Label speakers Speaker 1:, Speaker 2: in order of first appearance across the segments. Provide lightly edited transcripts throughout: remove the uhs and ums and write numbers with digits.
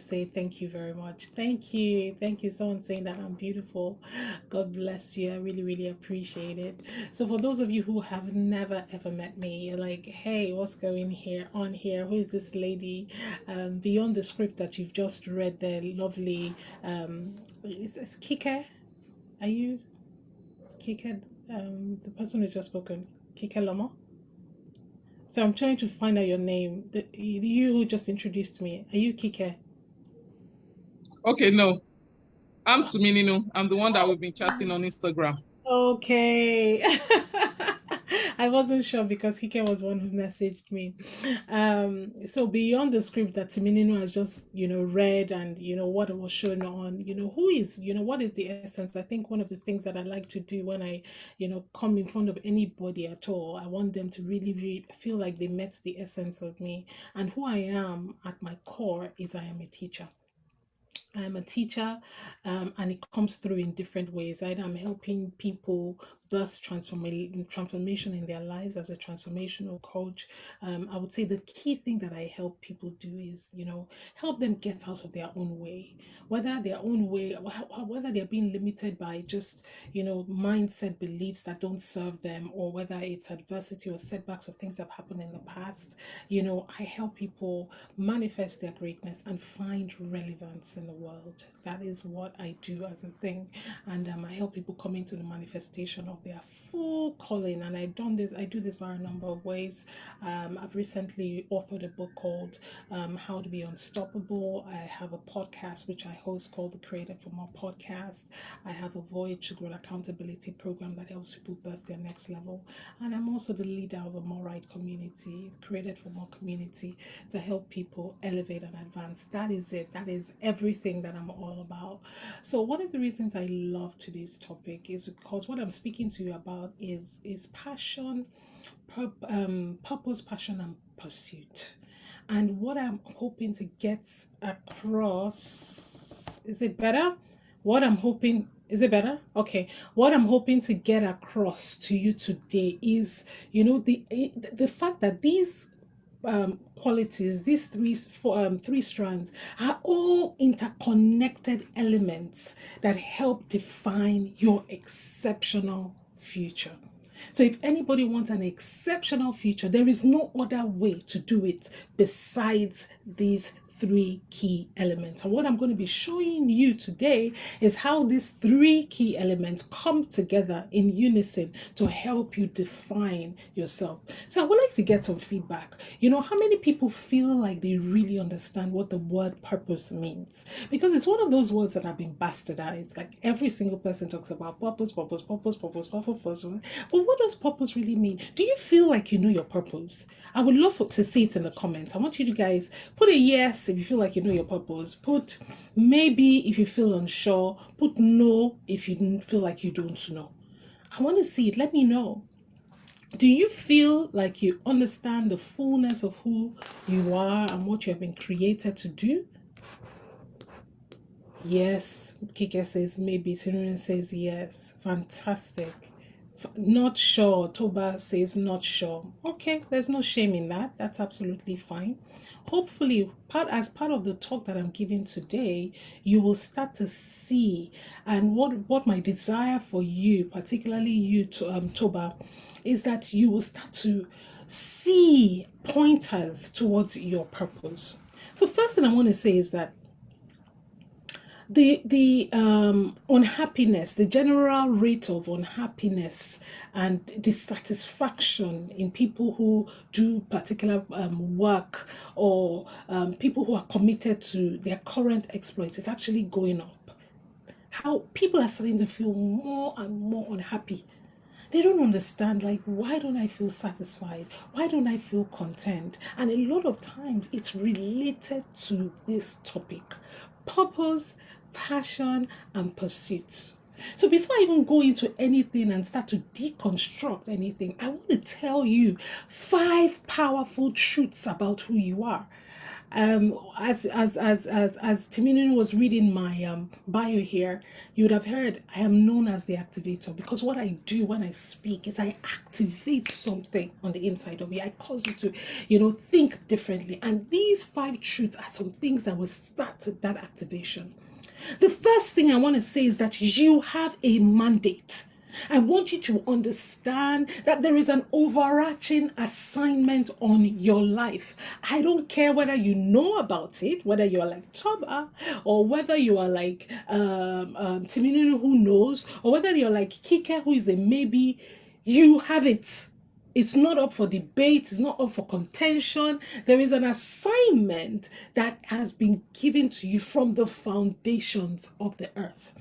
Speaker 1: say thank you very much. Thank you. Thank you. Someone saying that I'm beautiful. God bless you. I really, really appreciate it. So for those of you who have never ever met me, you're like, hey, what's going here on here? Who is this lady? Beyond the script that you've just read, the lovely is Kike? Are you Kike? The person who's just spoken, Kike Lama. So I'm trying to find out your name. You who just introduced me. Are you Kike?
Speaker 2: Okay, no. I'm Tumininu. I'm the one that we've been chatting on Instagram.
Speaker 1: Okay. I wasn't sure because Hike was one who messaged me. So beyond the script that Timinino has just, read and, what it was shown on, who is, what is the essence? I think one of the things that I like to do when I, come in front of anybody at all, I want them to really, really feel like they met the essence of me. And who I am at my core is I am a teacher. I'm a teacher, and it comes through in different ways. Either I'm helping people birth transformation in their lives as a transformational coach. I would say the key thing that I help people do is, help them get out of their own way, whether their own way, whether they're being limited by just, mindset beliefs that don't serve them, or whether it's adversity or setbacks or things that have happened in the past. I help people manifest their greatness and find relevance in the world. That is what I do as a thing. And I help people come into the manifestation of their full calling. And I do this via a number of ways. I've recently authored a book called How to Be Unstoppable. I have a podcast which I host called the Created for More podcast. I have a Voyage to Grow accountability program that helps people birth their next level. And I'm also the leader of a More Right community, Created for More community, to help people elevate and advance. That is it. That is everything that I'm all about. So one of the reasons I love today's topic is because what I'm speaking to you about is passion, purpose, passion, and pursuit. And what I'm hoping to get across, is it better? What I'm hoping, is it better? Okay. What I'm hoping to get across to you today is, the fact that these qualities, these three strands, are all interconnected elements that help define your exceptional future. So if anybody wants an exceptional future, there is no other way to do it besides these three key elements. And what I'm going to be showing you today is how these three key elements come together in unison to help you define yourself. So I would like to get some feedback. How many people feel like they really understand what the word purpose means? Because it's one of those words that have been bastardized. Like every single person talks about purpose, purpose, purpose, purpose, purpose, purpose. But what does purpose really mean? Do you feel like you know your purpose? I would love to see it in the comments. I want you to guys put a yes if you feel like you know your purpose. Put maybe if you feel unsure. Put no if you feel like you don't know. I want to see it. Let me know. Do you feel like you understand the fullness of who you are and what you have been created to do? Yes, Kike says maybe. Tinurin says yes. Fantastic. Not sure. Toba says not sure. Okay, there's no shame in that. That's absolutely fine. Hopefully, as part of the talk that I'm giving today, you will start to see, and what my desire for you, particularly you, Toba, is that you will start to see pointers towards your purpose. So first thing I want to say is that the unhappiness, the general rate of unhappiness and dissatisfaction in people who do particular work, or people who are committed to their current exploits, is actually going up. How people are starting to feel more and more unhappy. They don't understand, like, why don't I feel satisfied? Why don't I feel content? And a lot of times it's related to this topic: purpose, passion, and pursuit. So before I even go into anything and start to deconstruct anything, I want to tell you 5 powerful truths about who you are. As Timinin was reading my bio here, you would have heard I am known as the activator, because what I do when I speak is I activate something on the inside of you. I cause you to, think differently. And these 5 truths are some things that will start that activation. The first thing I want to say is that you have a mandate. I want you to understand that there is an overarching assignment on your life. I don't care whether you know about it, whether you are like Tonbra, or whether you are like Timininu, who knows, or whether you're like Kike, who is a maybe. You have it. It's not up for debate, it's not up for contention. There is an assignment that has been given to you from the foundations of the earth.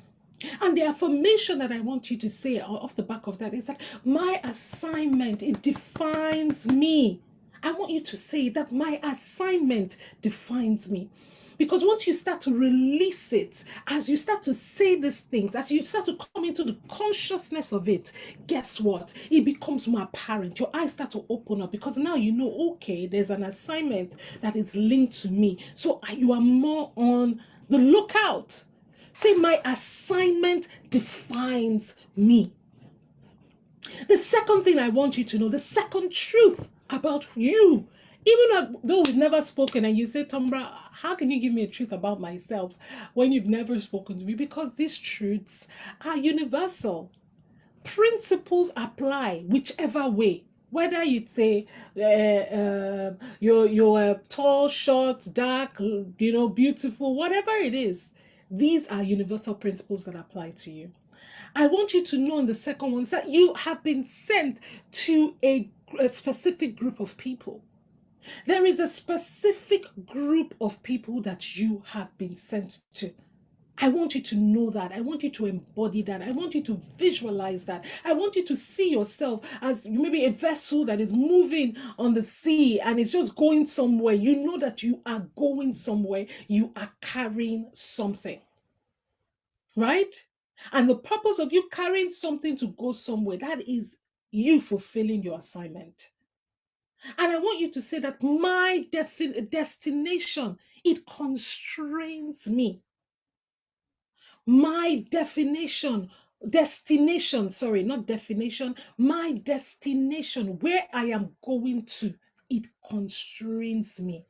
Speaker 1: And the affirmation that I want you to say off the back of that is that my assignment, it defines me. I want you to say that my assignment defines me. Because once you start to release it, as you start to say these things, as you start to come into the consciousness of it, guess what? It becomes more apparent. Your eyes start to open up, because now you know, okay, there's an assignment that is linked to me. So you are more on the lookout. Say, my assignment defines me. The second thing I want you to know, the second truth about you, even though we've never spoken, and you say, Tonbra, how can you give me a truth about myself when you've never spoken to me? Because these truths are universal. Principles apply whichever way. Whether you say you're tall, short, dark, beautiful, whatever it is, these are universal principles that apply to you. I want you to know in the second one is that you have been sent to a specific group of people. There is a specific group of people that you have been sent to. I want you to know that. I want you to embody that. I want you to visualize that. I want you to see yourself as maybe a vessel that is moving on the sea and it's just going somewhere. You know that you are going somewhere. You are carrying something, right? And the purpose of you carrying something to go somewhere, that is you fulfilling your assignment. And I want you to say that my destination, it constrains me. My destination, sorry, not definition, my destination, where I am going to, it constrains me.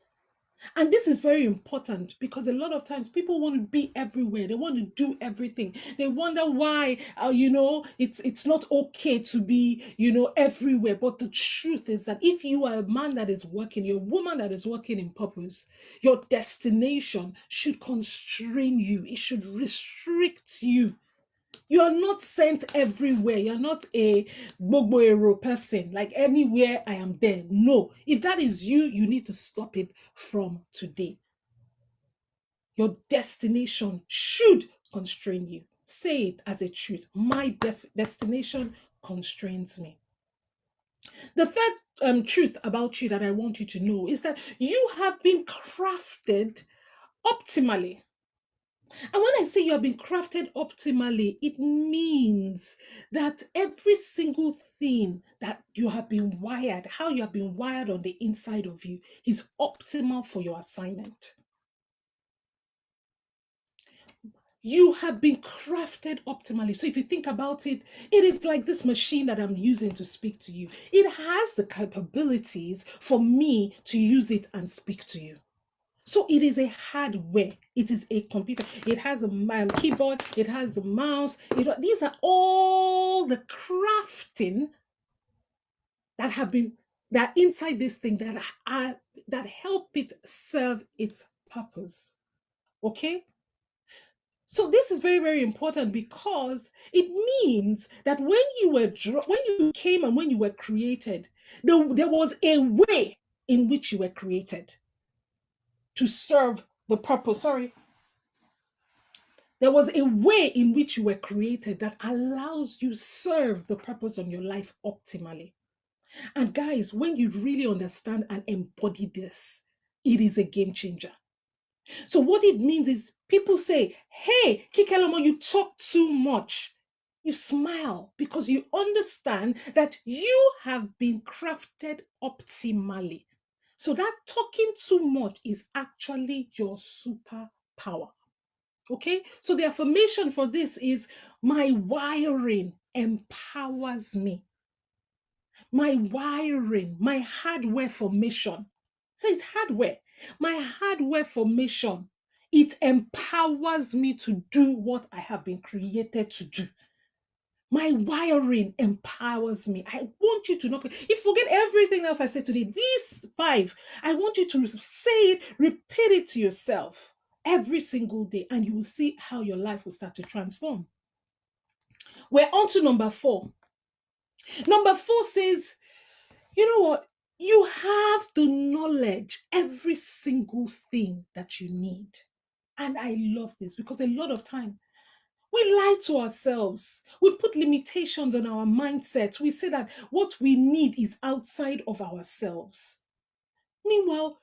Speaker 1: And this is very important, because a lot of times people want to be everywhere. They want to do everything. They wonder why, it's not okay to be, everywhere. But the truth is that if you are a man that is working, you're a woman that is working in purpose, your destination should constrain you. It should restrict you. You are not sent everywhere. You're not a Gbogboero person, like anywhere I am there. No. If that is you, you need to stop it from today. Your destination should constrain you. Say it as a truth. My destination constrains me. The third truth about you that I want you to know is that you have been crafted optimally. And when I say you have been crafted optimally, it means that every single thing that you have been wired, how you have been wired on the inside of you, is optimal for your assignment. You have been crafted optimally. So if you think about it, it is like this machine that I'm using to speak to you. It has the capabilities for me to use it and speak to you. So it is a hardware. It is a computer. It has a keyboard. It has the mouse. These are all the crafting that have been that inside this thing that help it serve its purpose. Okay. So this is very, very important, because it means that when you came and when you were created, there was a way in which you were created to serve the purpose. Sorry. There was a way in which you were created that allows you serve the purpose on your life optimally. And guys, when you really understand and embody this, it is a game changer. So what it means is people say, hey, Kikelomo, you talk too much. You smile because you understand that you have been crafted optimally. So that talking too much is actually your superpower. Okay, so the affirmation for this is my wiring empowers me. My wiring, my hardware formation. So it's hardware. My hardware formation, it empowers me to do what I have been created to do. My wiring empowers me. I want you to know. If you forget everything else I said today, these five, I want you to say it, repeat it to yourself every single day, and you will see how your life will start to transform. We're on to number 4. Number 4 says, you know what? You have the knowledge, every single thing that you need. And I love this because a lot of time we lie to ourselves. We put limitations on our mindset. We say that what we need is outside of ourselves. Meanwhile,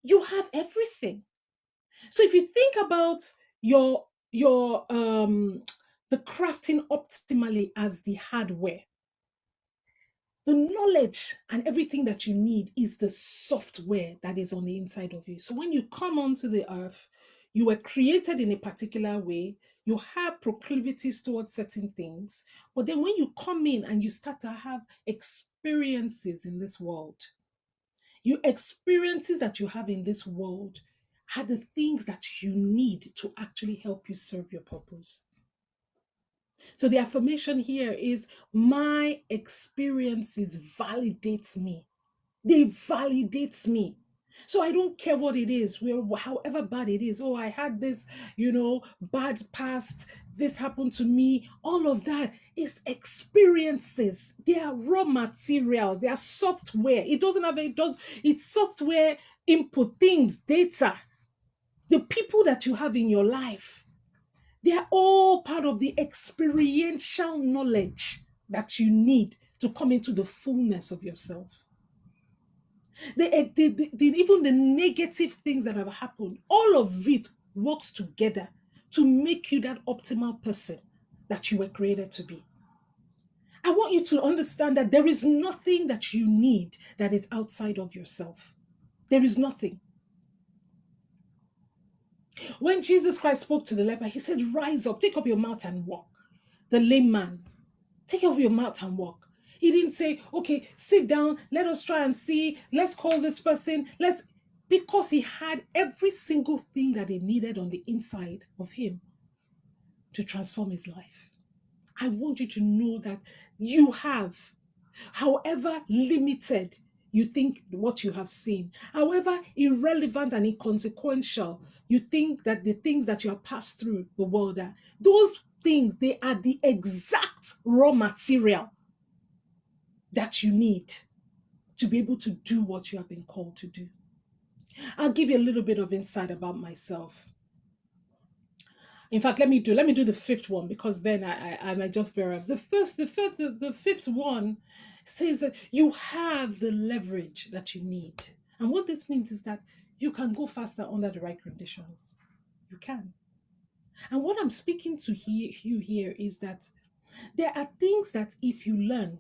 Speaker 1: you have everything. So if you think about your the crafting optimally as the hardware, the knowledge and everything that you need is the software that is on the inside of you. So when you come onto the earth, you were created in a particular way. You have proclivities towards certain things. But then when you come in and you start to have experiences in this world, your experiences that you have in this world are the things that you need to actually help you serve your purpose. So the affirmation here is my experiences validates me. They validates me. So I don't care what it is, however bad it is. Oh, I had this, bad past. This happened to me. All of that is experiences. They are raw materials. They are software. It doesn't have it does. It's software input things, data. The people that you have in your life, they are all part of the experiential knowledge that you need to come into the fullness of yourself. Even the negative things that have happened, all of it works together to make you that optimal person that you were created to be. I want you to understand that there is nothing that you need that is outside of yourself. There is nothing. When Jesus Christ spoke to the leper, he said, rise up, take up your mat and walk. The lame man, take up your mat and walk. He didn't say, okay, sit down, let us try and see, let's call this person, because he had every single thing that he needed on the inside of him to transform his life. I want you to know that you have, however limited you think what you have seen, however irrelevant and inconsequential you think that the things that you have passed through the world are, those things, they are the exact raw material that you need to be able to do what you have been called to do. I'll give you a little bit of insight about myself. In fact, let me do the fifth one, because then I might just bear up. The fifth one says that you have the leverage that you need. And what this means is that you can go faster under the right conditions. You can. And what I'm speaking to you here is that there are things that if you learn,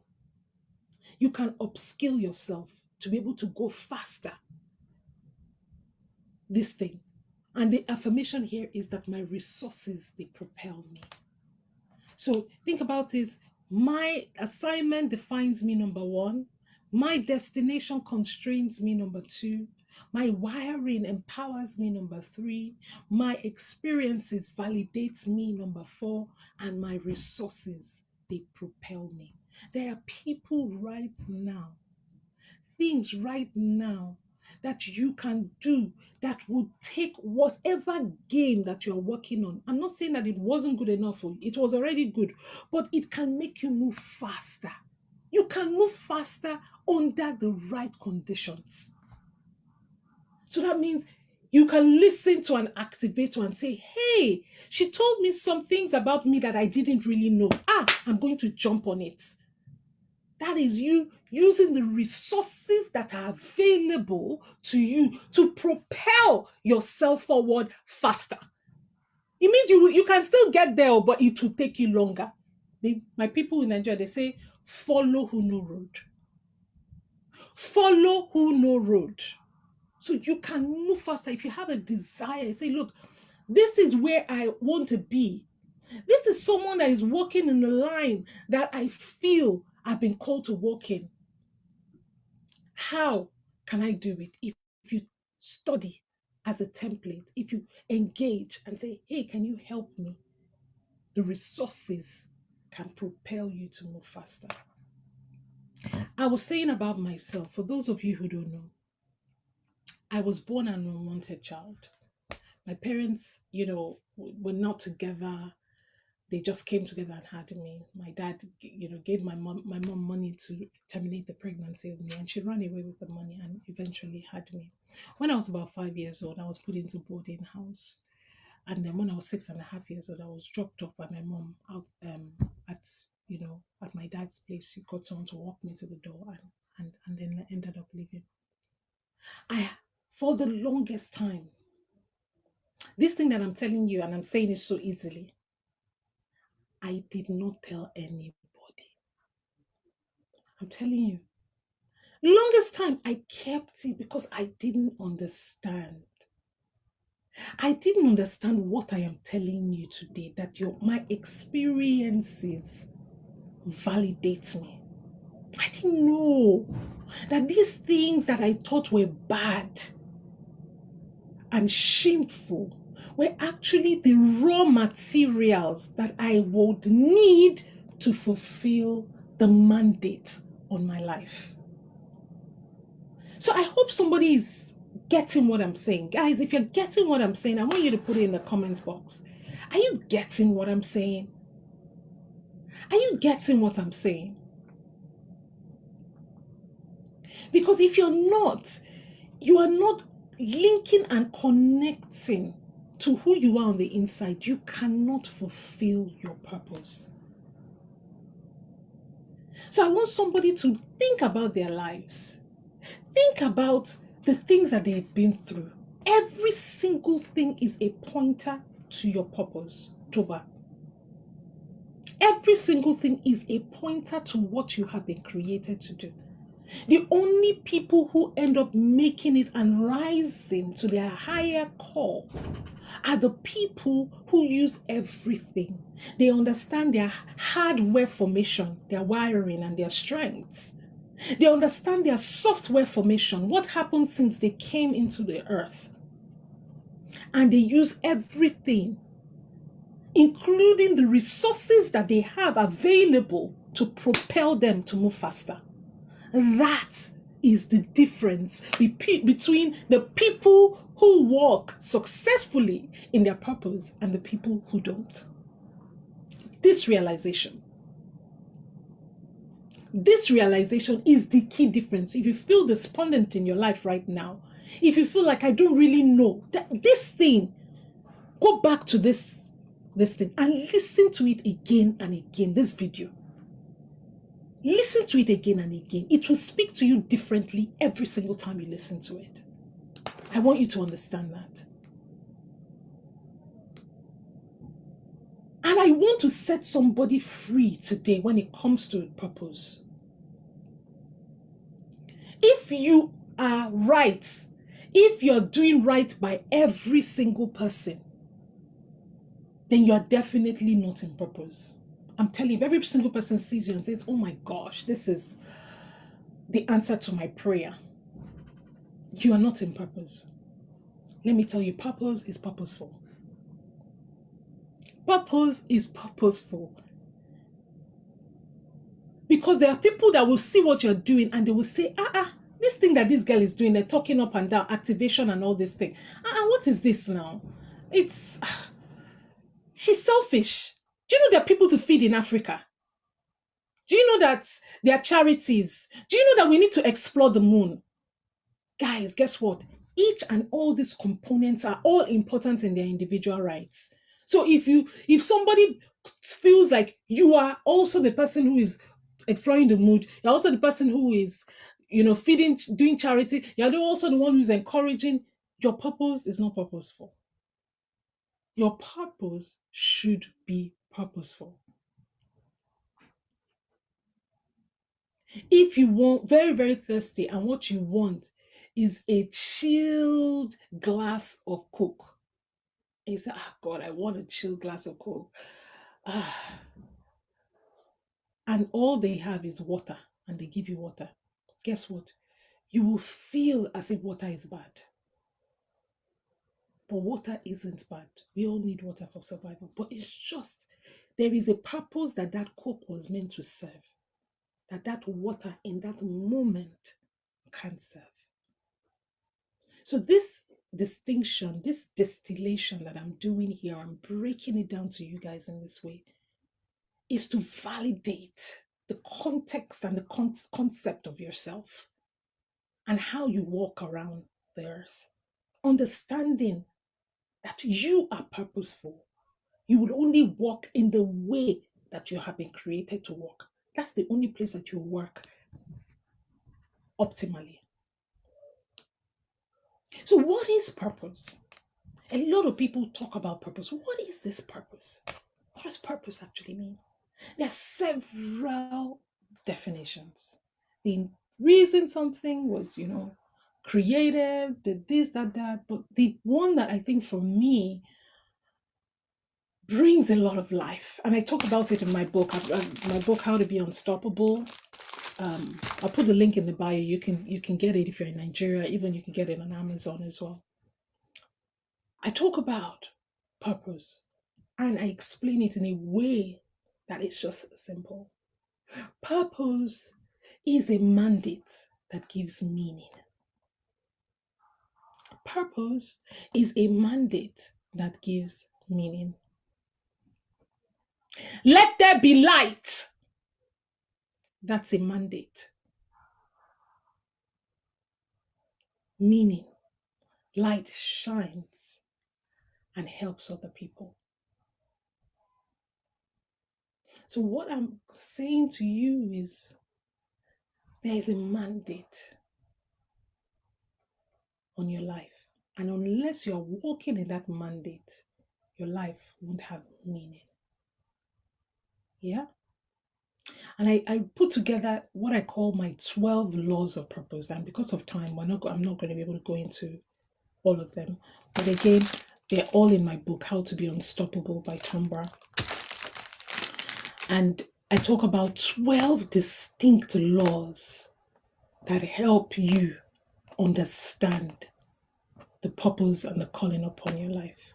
Speaker 1: you can upskill yourself to be able to go faster. This thing. And the affirmation here is that my resources, they propel me. So think about this. My assignment defines me, number 1. My destination constrains me, number 2. My wiring empowers me, number 3. My experiences validates me, number 4. And my resources, they propel me. There are people right now, things right now that you can do that will take whatever game that you're working on. I'm not saying that it wasn't good enough for you, it was already good, but it can make you move faster. You can move faster under the right conditions. So that means you can listen to an activator and say, hey, she told me some things about me that I didn't really know. I'm going to jump on it. That is you using the resources that are available to you to propel yourself forward faster. It means you can still get there, but it will take you longer. My people in Nigeria, they say, follow who know road. Follow who know road. So you can move faster. If you have a desire, say, look, this is where I want to be. This is someone that is walking in the line that I feel I've been called to walk in. How can I do it? If you study as a template, if you engage and say, hey, can you help me? The resources can propel you to move faster. I was saying about myself, for those of you who don't know, I was born an unwanted child. My parents, were not together. They just came together and had me. My dad, gave my mom money to terminate the pregnancy of me, and she ran away with the money and eventually had me. When I was about 5 years old, I was put into boarding house, and then when I was 6.5 years old, I was dropped off by my mom out at at my dad's place. She got someone to walk me to the door, and then I ended up leaving. I For the longest time, this thing that I'm telling you and I'm saying it so easily, I did not tell anybody. I'm telling you. Longest time I kept it because I didn't understand. I didn't understand what I am telling you today, that my experiences validate me. I didn't know that these things that I thought were bad and shameful were actually the raw materials that I would need to fulfill the mandate on my life. So I hope somebody is getting what I'm saying. Guys, if you're getting what I'm saying, I want you to put it in the comments box. Are you getting what I'm saying? Are you getting what I'm saying? Because if you're not, you are not linking and connecting to who you are on the inside, you cannot fulfill your purpose. So I want somebody to think about their lives. Think about the things that they've been through. Every single thing is a pointer to your purpose, Toba. Every single thing is a pointer to what you have been created to do. The only people who end up making it and rising to their higher call are the people who use everything. They understand their hardware formation, their wiring, and their strengths. They understand their software formation, what happened since they came into the earth. And they use everything, including the resources that they have available, to propel them to move faster. That is the difference between the people who walk successfully in their purpose and the people who don't. This realization is the key difference. If you feel despondent in your life right now, if you feel like I don't really know this thing, go back to this thing and listen to it again and again. This video. Listen to it again and again. It will speak to you differently every single time you listen to it. I want you to understand that. And I want to set somebody free today when it comes to purpose. If you are right, if you're doing right by every single person, then you're definitely not in purpose. I'm telling you, if every single person sees you and says, oh my gosh, this is the answer to my prayer, you are not in purpose. Let me tell you, purpose is purposeful. Purpose is purposeful. Because there are people that will see what you're doing and they will say, this thing that this girl is doing, they're talking up and down, activation and all this thing. What is this now? She's selfish. Do you know there are people to feed in Africa? Do you know that there are charities? Do you know that we need to explore the moon? Guys, guess what? Each and all these components are all important in their individual rights. So if somebody feels like you are also the person who is exploring the mood, you're also the person who is, feeding, doing charity, you're also the one who's encouraging, your purpose is not purposeful. Your purpose should be purposeful. If you want very, very thirsty and what you want is a chilled glass of Coke, and you say, ah, God, I want a chilled glass of Coke. Ah, and all they have is water, and they give you water. Guess what? You will feel as if water is bad. But water isn't bad. We all need water for survival. But it's just, there is a purpose that that Coke was meant to serve, that that water in that moment can serve. So this distinction, this distillation that I'm doing here, I'm breaking it down to you guys in this way, is to validate the context and the concept of yourself and how you walk around the earth. Understanding that you are purposeful. You will only walk in the way that you have been created to walk. That's the only place that you work optimally. So, what is purpose? A lot of people talk about purpose. What is this purpose? What does purpose actually mean? There are several definitions. The reason something was, creative, did this, that, but the one that I think for me brings a lot of life, and I talk about it in my book. My book, How to Be Unstoppable. I'll put the link in the bio. You can get it if you're in Nigeria. Even you can get it on Amazon as well. I talk about purpose, and I explain it in a way that it's just simple. Purpose is a mandate that gives meaning. Purpose is a mandate that gives meaning. Let there be light. That's a mandate. Meaning, light shines and helps other people. So, what I'm saying to you is there is a mandate on your life. And unless you're walking in that mandate, your life won't have meaning. Yeah? And I put together what I call my 12 laws of purpose. And because of time, I'm not going to be able to go into all of them. But again, they're all in my book, How to Be Unstoppable by Tonbra. And I talk about 12 distinct laws that help you understand the purpose and the calling upon your life.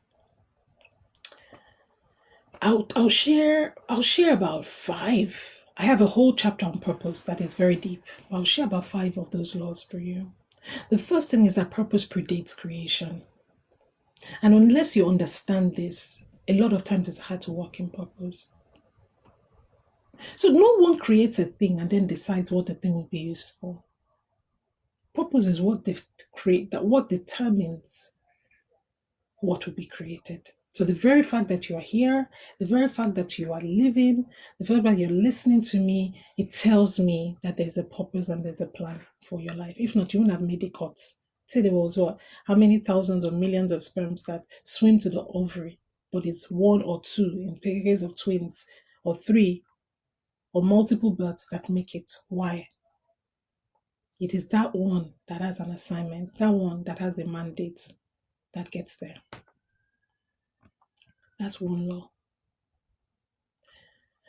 Speaker 1: I'll share about 5. I have a whole chapter on purpose that is very deep. I'll share about 5 of those laws for you. The first thing is that purpose predates creation. And unless you understand this, a lot of times it's hard to walk in purpose. So no one creates a thing and then decides what the thing will be used for. Purpose is what determines what will be created. So the very fact that you are here, the very fact that you are living, the fact that you're listening to me, it tells me that there's a purpose and there's a plan for your life. If not, you wouldn't have made the cuts. Say there was how many thousands or millions of sperms that swim to the ovary, but it's 1 or 2 in the case of twins, or 3 or multiple births that make it. Why? It is that one that has an assignment, that one that has a mandate that gets there. That's one law.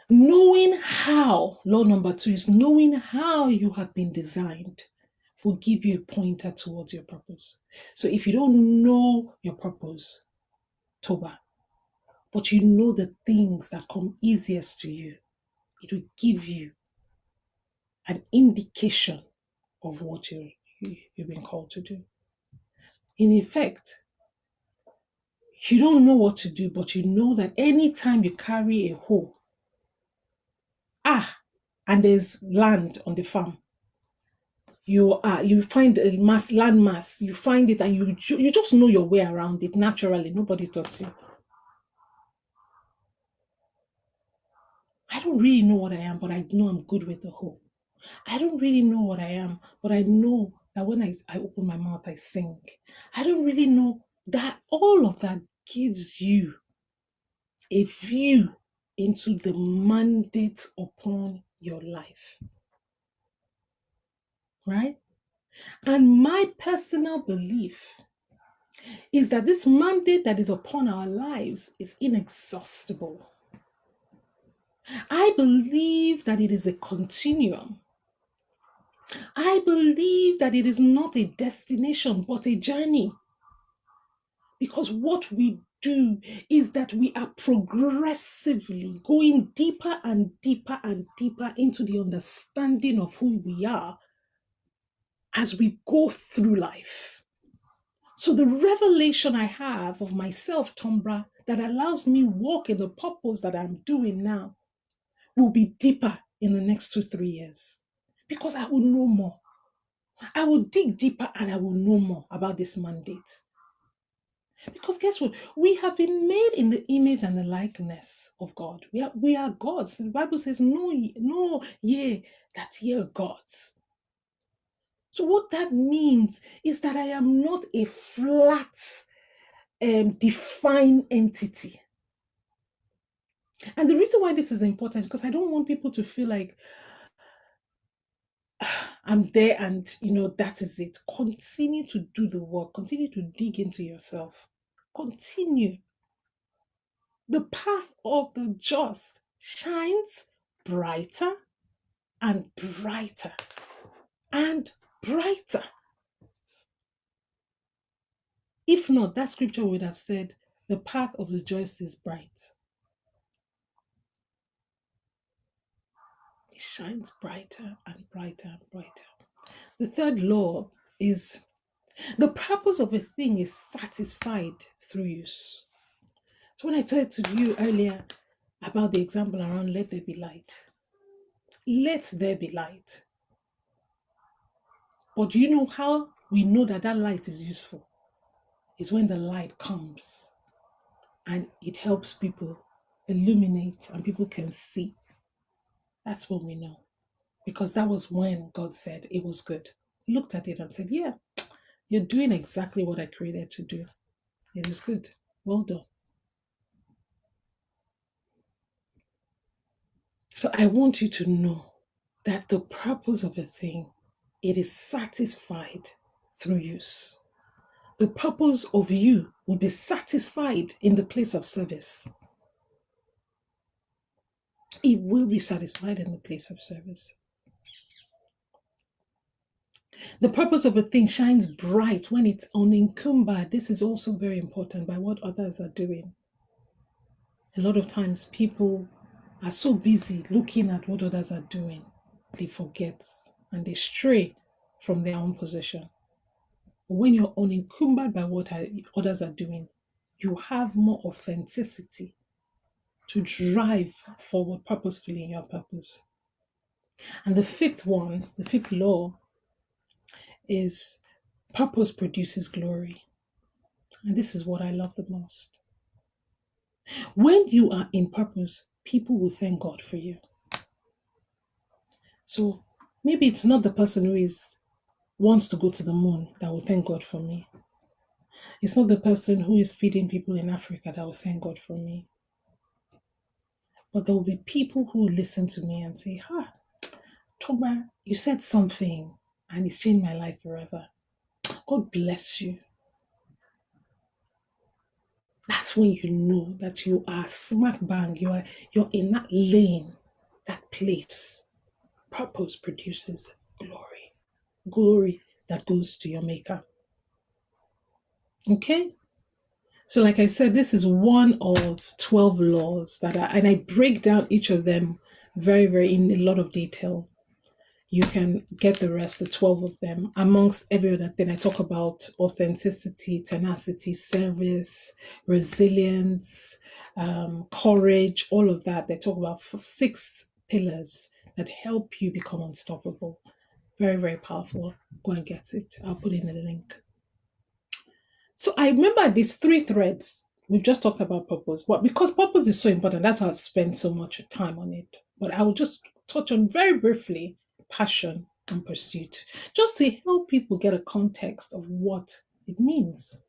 Speaker 1: Knowing how, law number 2 is knowing how you have been designed will give you a pointer towards your purpose. So if you don't know your purpose, Toba, but you know the things that come easiest to you, it will give you an indication of what you've been called to do. In effect, you don't know what to do, but you know that anytime you carry a hoe, and there's land on the farm, you find a land mass, you find it, and you just know your way around it naturally. Nobody taught you. I don't really know what I am, but I know I'm good with the hoe. I don't really know what I am, but I know that when I open my mouth, I sing. I don't really know that. All of that gives you a view into the mandate upon your life. right? And my personal belief is that this mandate that is upon our lives is inexhaustible. I believe that it is a continuum. I believe that it is not a destination, but a journey. Because what we do is that we are progressively going deeper and deeper and deeper into the understanding of who we are as we go through life. So the revelation I have of myself, Tonbra, that allows me walk in the purpose that I'm doing now will be deeper in the next 2-3 years because I will know more. I will dig deeper and I will know more about this mandate. Because guess what? We have been made in the image and the likeness of God. We are gods. The Bible says, no, ye that ye are gods. So what that means is that I am not a flat, defined entity. And the reason why this is important is because I don't want people to feel like I'm there and that is it. Continue to do the work. Continue to dig into yourself. Continue. The path of the just shines brighter and brighter and brighter. If not, that scripture would have said, the path of the just is bright. It shines brighter and brighter and brighter. The third law is the purpose of a thing is satisfied through use. So when I talked to you earlier about the example around let there be light, let there be light. But do you know how we know that that light is useful? Is when the light comes and it helps people illuminate and people can see. That's when we know. Because that was when God said it was good. He looked at it and said, yeah, you're doing exactly what I created to do. It is good. Well done. So I want you to know that the purpose of a thing, it is satisfied through use. The purpose of you will be satisfied in the place of service. It will be satisfied in the place of service. The purpose of a thing shines bright when it's unencumbered. This is also very important by what others are doing. A lot of times people are so busy looking at what others are doing, they forget and they stray from their own position. But when you're unencumbered by what others are doing, you have more authenticity to drive forward purposefully in your purpose. And the fifth law is purpose produces glory. And this is what I love the most. When you are in purpose, people will thank God for you. So maybe it's not the person who wants to go to the moon that will thank God for me. It's not the person who is feeding people in Africa that will thank God for me. But there will be people who will listen to me and say, Tonbra, you said something and it's changed my life forever. God bless you. That's when you know that you are smack bang, you're in that lane, that place. Purpose produces glory. Glory that goes to your maker. Okay? So, like I said, this is one of 12 laws and I break down each of them very, very in a lot of detail. You can get the rest, the 12 of them. Amongst every other thing, I talk about authenticity, tenacity, service, resilience, courage, all of that. They talk about 6 pillars that help you become unstoppable. Very, very powerful. Go and get it. I'll put in the link. So I remember these 3 threads. We've just talked about purpose, but because purpose is so important, that's why I've spent so much time on it. But I will just touch on very briefly passion and pursuit, just to help people get a context of what it means.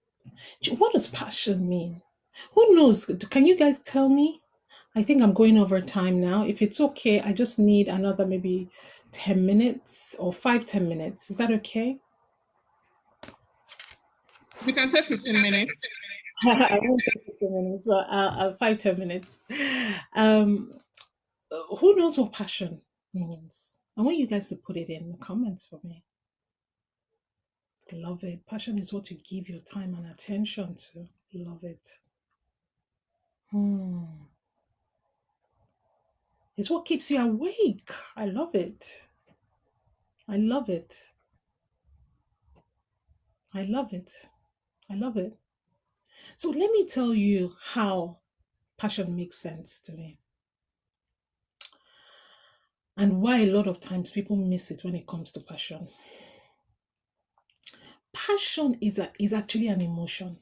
Speaker 1: What does passion mean? Who knows? Can you guys tell me? I think I'm going over time now. If it's okay, I just need another maybe 10 minutes or 5, 10 minutes. Is that okay?
Speaker 2: We can take 15 minutes.
Speaker 1: I won't take 15 minutes, but 5, 10 minutes. Um, who knows what passion means? I want you guys to put it in the comments for me. Love it. Passion is what you give your time and attention to. Love it. Hmm. It's what keeps you awake. I love it. I love it. I love it. I love it. So let me tell you how passion makes sense to me and why a lot of times people miss it when it comes to passion. Passion is actually an emotion.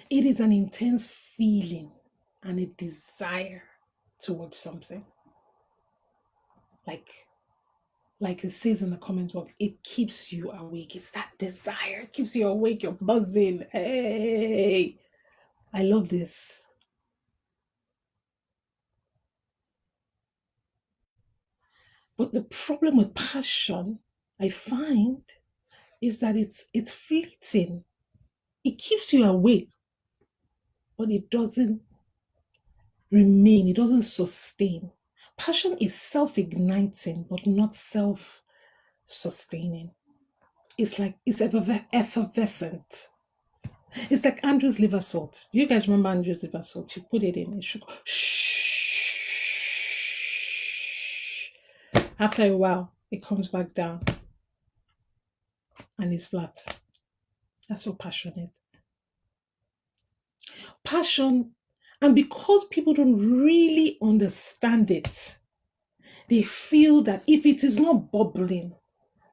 Speaker 1: It is an intense feeling and a desire towards something. Like like it says in the comment box, it keeps you awake. It's that desire. It keeps you awake. You're buzzing. Hey, I love this. But the problem with passion, I find, is that it's fleeting. It keeps you awake, but it doesn't remain. It doesn't sustain. Passion is self-igniting, but not self-sustaining. It's like it's effervescent. It's like Andrew's liver salt. Do you guys remember Andrew's liver salt? You put it in, it should go shh. After a while, it comes back down and it's flat. That's what passion is. Passion, and because people don't really understand it, they feel that if it is not bubbling,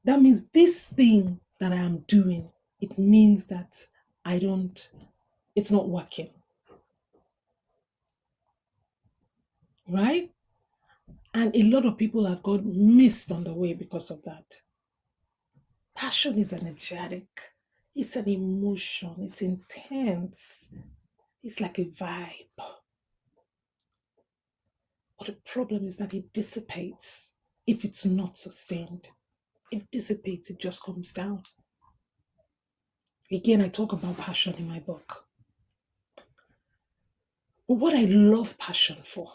Speaker 1: that means this thing that I am doing, it means that it's not working. Right? And a lot of people have got missed on the way because of that. Passion is energetic, it's an emotion, it's intense, it's like a vibe. But the problem is that it dissipates if it's not sustained. It dissipates, it just comes down. Again, I talk about passion in my book. But what I love passion for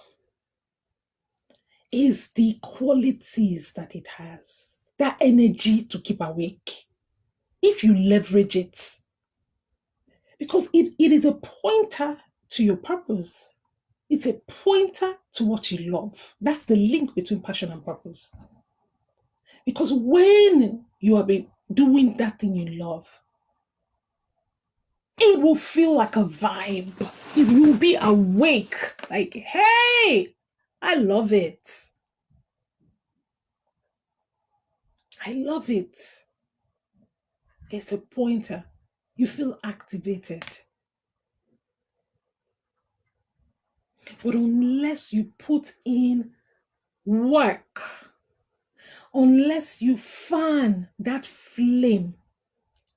Speaker 1: is the qualities that it has, that energy to keep awake. If you leverage it, because it is a pointer to your purpose. It's a pointer to what you love. That's the link between passion and purpose. Because when you are doing that thing you love, it will feel like a vibe. It will be awake. Like, hey, I love it. I love it. It's a pointer. You feel activated. But unless you put in work, unless you fan that flame,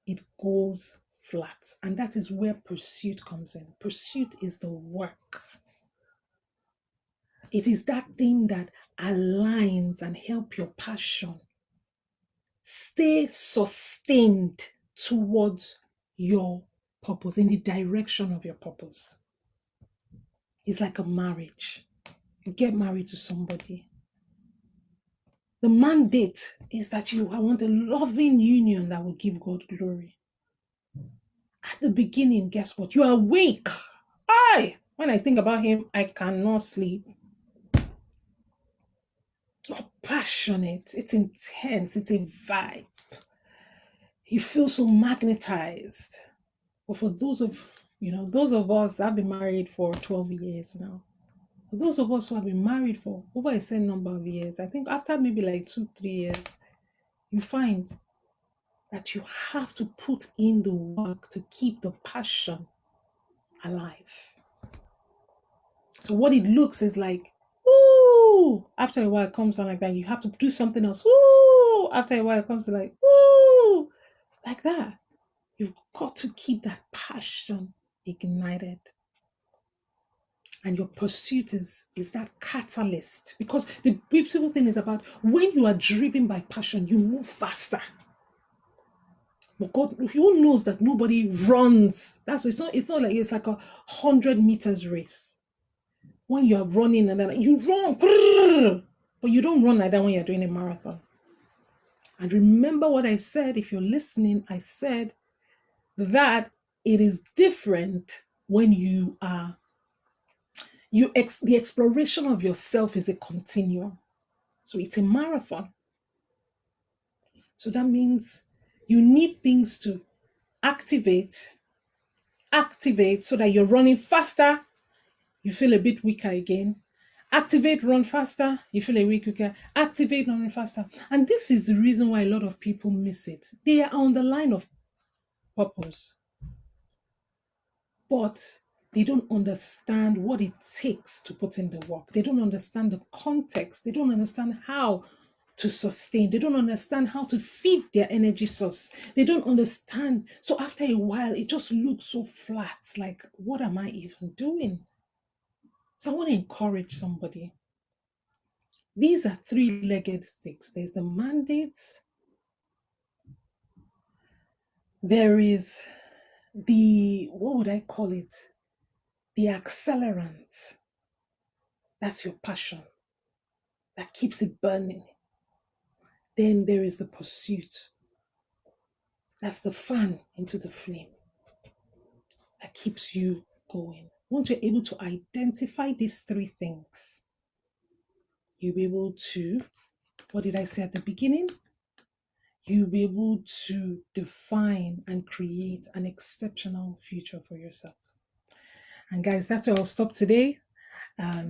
Speaker 1: it goes flat. And that is where pursuit comes in. Pursuit is the work. It is that thing that aligns and help your passion stay sustained towards your purpose, in the direction of your purpose. It's like a marriage. You get married to somebody. The mandate is that I want a loving union that will give God glory. At the beginning, guess what? You are awake. When I think about him, I cannot sleep. It's passionate, it's intense, it's a vibe. You feel so magnetized. But for those of us that have been married for 12 years now, for those of us who have been married for over a certain number of years, I think after maybe like 2, 3 years, you find that you have to put in the work to keep the passion alive. So what it looks is like, woo! After a while, it comes on like that. You have to do something else. Woo! After a while, it comes to like, woo! Like that. You've got to keep that passion ignited. And your pursuit is that catalyst. Because the beautiful thing is about when you are driven by passion, you move faster. But God, who knows that nobody runs? That's it's not like it's like 100 meters race. When you are running and then you run, but you don't run like that when you're doing a marathon. And remember what I said, if you're listening, I said that it is different when the exploration of yourself is a continuum. So it's a marathon. So that means you need things to activate, activate so that you're running faster, you feel a bit weaker again. Activate, run faster, you feel a bit weaker. Activate, run faster. And this is the reason why a lot of people miss it. They are on the line of purpose, but they don't understand what it takes to put in the work. They don't understand the context. They don't understand how to sustain. They don't understand how to feed their energy source. They don't understand. So after a while, it just looks so flat. Like, what am I even doing? So I want to encourage somebody. These are three-legged sticks. There's the mandate. There is what would I call it? The accelerant. That's your passion that keeps it burning. Then there is the pursuit. That's the fan into the flame that keeps you going. Once you're able to identify these three things, you'll be able to, what did I say at the beginning? You'll be able to define and create an exceptional future for yourself. And guys, that's where I'll stop today.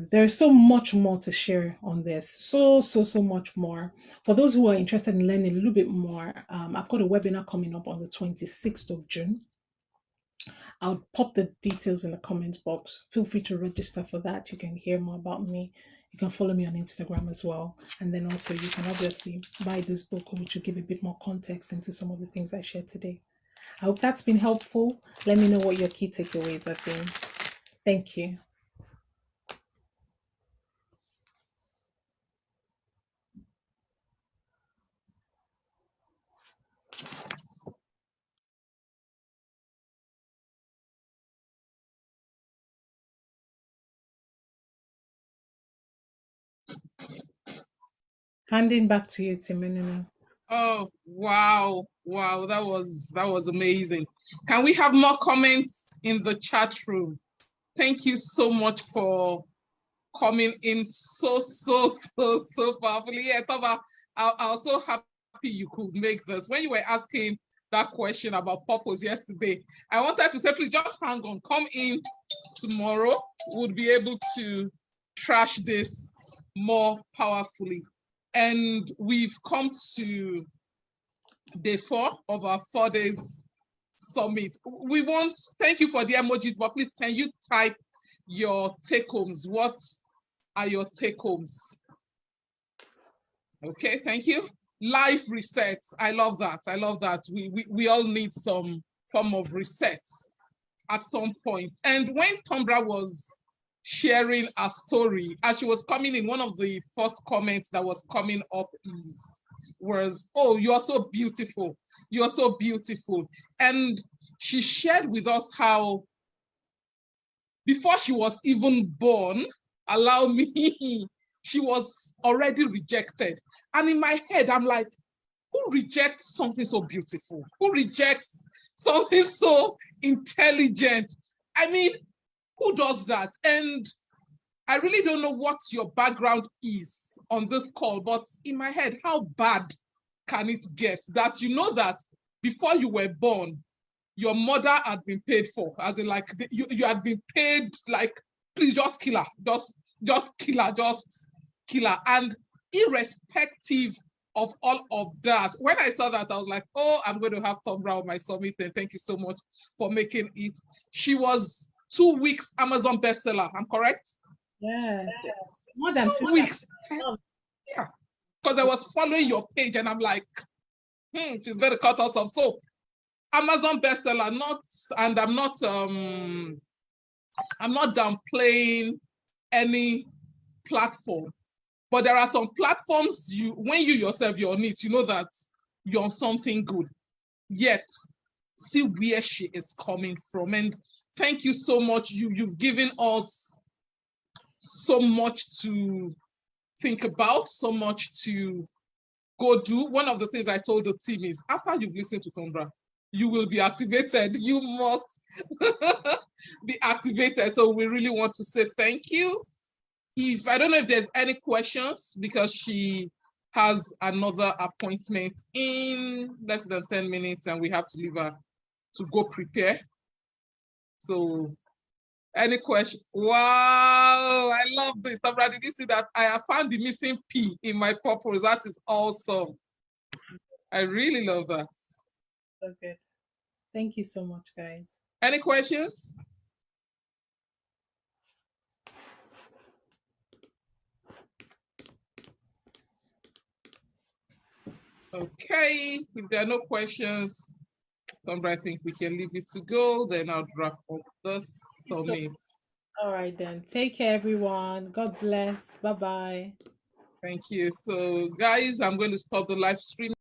Speaker 1: There's so much more to share on this. So much more. For those who are interested in learning a little bit more, I've got a webinar coming up on the 26th of June. I'll pop the details in the comments box. Feel free to register for that. You can hear more about me. You can follow me on Instagram as well. And then also you can obviously buy this book, which will give a bit more context into some of the things I shared today. I hope that's been helpful. Let me know what your key takeaways have been. Thank you. Handing back to you, Timinino.
Speaker 2: Oh, wow. Wow, that was amazing. Can we have more comments in the chat room? Thank you so much for coming in so powerfully. Yeah, Tonbra, I was so happy you could make this. When you were asking that question about purpose yesterday, I wanted to say, please just hang on, come in tomorrow. We'll be able to trash this more powerfully. And we've come to day 4 of our 4 days summit. We want, thank you for the emojis, but please can you type your take-homes? What are your take-homes? Okay, thank you. Life resets. I love that. I love that. We all need some form of reset at some point. And when Tonbra was sharing a story, as she was coming in, one of the first comments that was coming up was, oh, you are so beautiful. You are so beautiful. And she shared with us how before she was even born, allow me, she was already rejected. And in my head, I'm like, who rejects something so beautiful? Who rejects something so intelligent? I mean, who does that? And I really don't know what your background is on this call, but in my head, how bad can it get that you know that before you were born, your mother had been paid for, as in like you had been paid, like, please just kill her, just kill her, just kill her. And irrespective of all of that, when I saw that, I was like, oh, I'm going to have Tonbra on my summit, and thank you so much for making it. She was 2 weeks Amazon bestseller, I'm correct?
Speaker 1: Yes. More than
Speaker 2: 2 weeks. Yeah. Because I was following your page and I'm like, she's going to cut us off. So Amazon bestseller, and I'm not I'm not downplaying any platform, but there are some platforms when you yourself, you're on it, you know that you're on something good. Yet, see where she is coming from. And thank you so much. You've given us so much to think about, so much to go do. One of the things I told the team is after you've listened to Tonbra, you will be activated. You must be activated. So we really want to say thank you. I don't know if there's any questions, because she has another appointment in less than 10 minutes and we have to leave her to go prepare. So any question? Wow, I love this. Tonbra, did you see that? I have found the missing P in my purpose. That is awesome. I really love that.
Speaker 1: So good. Thank you so much, guys.
Speaker 2: Any questions? Okay, if there are no questions, Tonbra, I think we can leave it to go. Then I'll wrap up the summit.
Speaker 1: All right, then. Take care, everyone. God bless. Bye-bye.
Speaker 2: Thank you. So, guys, I'm going to stop the live stream.